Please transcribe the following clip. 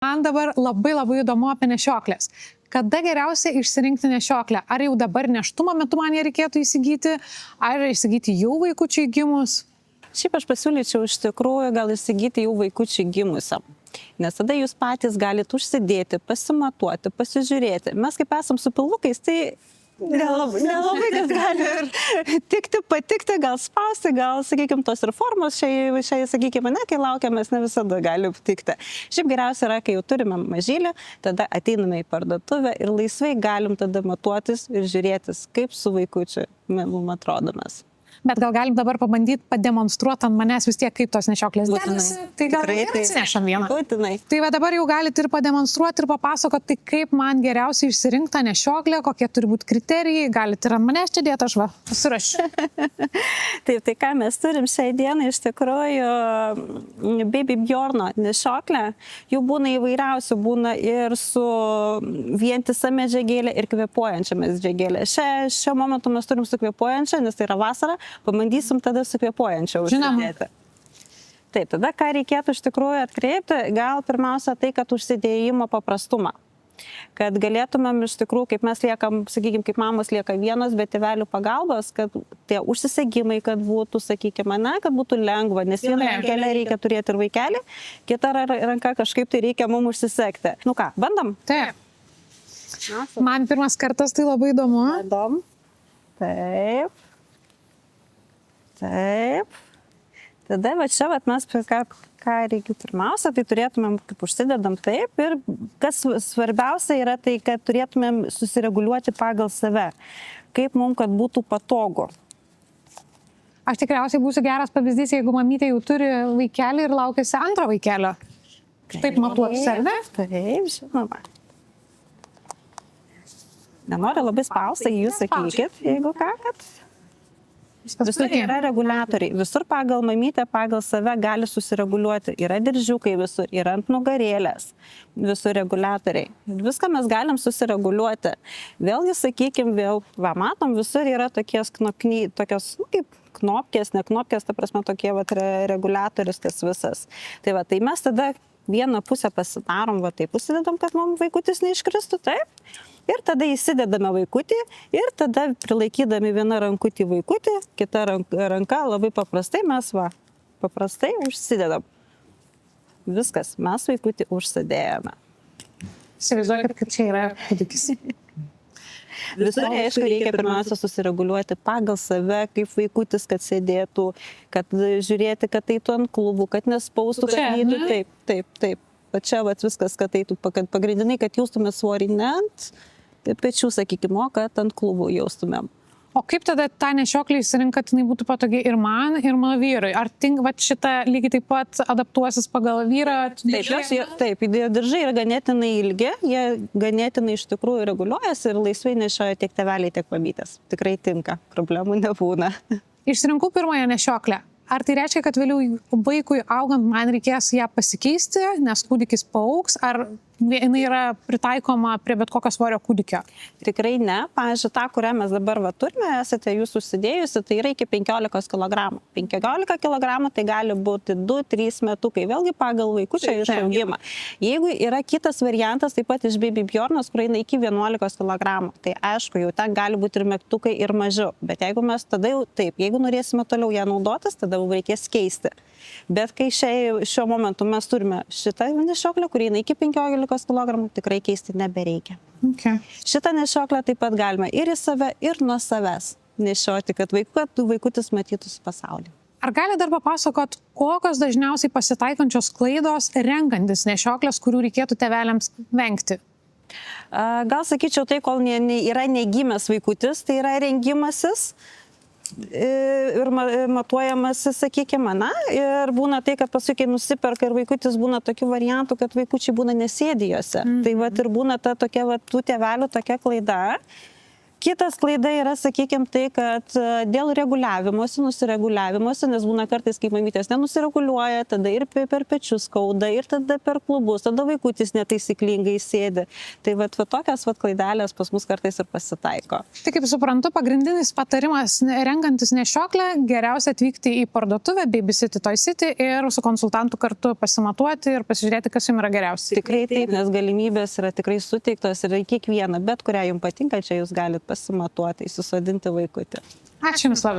Man dabar labai įdomu apie nešioklės. Kada geriausia išsirinkti nešioklę? Ar jau dabar nėštumo metu man ją reikėtų įsigyti, ar įsigyti jau vaikučiai gimus? Šiaip aš pasiūlyčiau iš tikrųjų gal įsigyti jau vaikučiai gimusiam. Nes tada jūs patys galite užsidėti, pasimatuoti, pasižiūrėti. Mes kaip esam su pilvukais, tai nelabai kas gali ir tikti, patikti, gal spausti, gal, sakykime, tos ir formos šiai sakykime, ne, kai laukiamės, ne visada gali tikti. Šiaip geriausia yra, kai jau turime mažylį, tada ateiname į parduotuvę ir laisvai galim tada matuotis ir žiūrėtis, kaip su vaikučiu mums atrodomės. Bet gal galim dabar pabandyti pademonstruoti ant manęs vis tiek, kaip tos nešioklės dedasi. Tai gal atsinešam vieną. Būtinai. Tai va dabar jau galite ir pademonstruoti ir papasakoti, tai kaip man geriausiai išsirinkta nešioklė, kokie turi būti kriterijai, galite ir ant manęs čia dėti, aš va, pasirašiu. Taip, tai ką mes turim šiai dienai, iš tikrųjų, Baby Bjorno nešioklė, jų būna įvairiausių, būna ir su vientisa medžiagėlė ir kvėpuojančia medžiagėlė. Šiuo momentu mes turim su kvėpuojančia, nes tai yra vasara. Pabandysim tada su kvėpuojančia užsidėti. Taip, tada ką reikėtų iš tikrųjų atkreipti, gal pirmiausia tai, kad užsidėjimo paprastumą. Kad galėtumėm iš tikrųjų, kaip mes liekam, sakykime, kaip mamos lieka vienos, bet tėvelių pagalbos, kad tie užsisegimai, kad būtų, sakykime, ne, kad būtų lengva, nes vieną rankelę reikia turėti ir vaikelį, kitą ranką kažkaip tai reikia mums užsisekti. Nu ką, bandom? Taip. Man pirmas kartas tai labai įdomu. Bandom. Taip. Taip. Tada va čia mes ką reikia pirmiausia, tai turėtumėm, kaip užsidedam taip ir kas svarbiausia yra tai, kad turėtumėm susireguliuoti pagal save, kaip mums, kad būtų patogu. Aš tikriausiai būsiu geras pavyzdys, jeigu mamytė jau turi vaikelį ir laukiasi antro vaikelio. Taip matuotis, ar ne? Taip, žinoma. Nenoriu labai spausti, jūs sakykit, jeigu ką, kad... Visur yra reguliatoriai, visur pagal mamytę, pagal save gali susireguliuoti, yra diržiukai visur, yra ant nugarėlės, visur reguliatoriai. Viską mes galim susireguliuoti. Vėlgi, sakykime, va, matom, visur yra tokios, kaip knopkės, ne knopkės, ta prasme tokie va, reguliatorius tas visas. Tai va, tai mes tada vieną pusę pasidarom, va taip užsidedam, kad mums vaikutis neiškristų, taip. Ir tada įsidedame vaikutį ir tada prilaikydami vieną rankutį vaikutį, kita ranka labai paprastai mes paprastai užsidedam. Viskas, mes vaikutį užsidėjome. Įsivaizduokit, kad čia yra kūdikis. Visur, aišku, reikia pirmiausia susireguliuoti pagal save, kaip vaikutis, kad sėdėtų, kad žiūrėti, kad eitų ant klubų, kad nespaustų, kad eitų taip. Va čia va, viskas, kad eitų, kad pagrindinai, kad jaustumė svorį ne ant pečių, sakykime, kad ant klubų jaustumėm. O kaip tada tą nešioklį įsirinkt, kad jinai būtų patogi ir man, ir mano vyrui? Ar šitą lygiai taip pat adaptuosis pagal vyrą? Taip, diržai yra ganėtinai ilgi, jie ganėtinai iš tikrųjų reguliuojasi ir laisvai nešioja tiek tėveliai, tiek mamytės. Tikrai tinka, problemų nebūna. Išsirinkau pirmąją nešioklę. Ar tai reiškia, kad vėliau vaikui augant man reikės ją pasikeisti, nes kūdikis paaugs, ar jinai yra pritaikoma prie bet kokio svorio kūdikio? Tikrai ne. Pavyzdžiui, tą, kurią mes dabar turime, esate jūs užsidėjusi, tai yra iki 15 kg. 15 kg tai gali būti 2-3 metukai, vėlgi pagal vaikučio išaugimą. Jeigu yra kitas variantas, taip pat iš Baby Bjornos, kur eina iki 11 kg, tai aišku, jau ten gali būti ir metukai, ir mažiau. Bet jeigu mes tada jau taip, jeigu norėsime toliau ją naudotis, tada reikės keisti. Bet kai šiuo momentu mes turime šitą nešioklę, kurį eina iki 15 kg, tikrai keisti nebereikia. Okay. Šitą nešioklę taip pat galima ir į save, ir nuo savęs nešioti, kad vaikutis matytųsi pasaulį. Ar gali dar papasakot, kokios dažniausiai pasitaikančios klaidos renkantis nešioklės, kurių reikėtų tėveliams vengti? Gal sakyčiau tai, kol yra negimęs vaikutis, tai yra rengimasis ir matuojamasi, sakykime, na, ir būna tai, kad paskui, kai nusiperka ir vaikutis būna tokių variantų, kad vaikučiai būna nesėdijose. Tai vat ir būna ta tokia, tų tėvelių tokia klaida, Kitas klaida yra, sakykime, tai, kad dėl nusireguliavimuose, nes būna kartais, kai mamytės nenusireguliuoja, tada ir per pečius skauda, ir tada per klubus, tada vaikutis netaisyklingai sėdi. Tai tokios klaidelės pas mus kartais ir pasitaiko. Tai kaip suprantu, pagrindinis patarimas, renkantis nešioklę, geriausia atvykti į parduotuvę Babycity Toy City ir su konsultantu kartu pasimatuoti ir pasižiūrėti, kas jums yra geriausia. Tikrai taip, nes galimybės yra tikrai suteiktos ir kiekvieną, bet kurią jums patinka, čia jūs galite pasimatuoti, įsisodinti vaikutį. Ačiū Jums labai.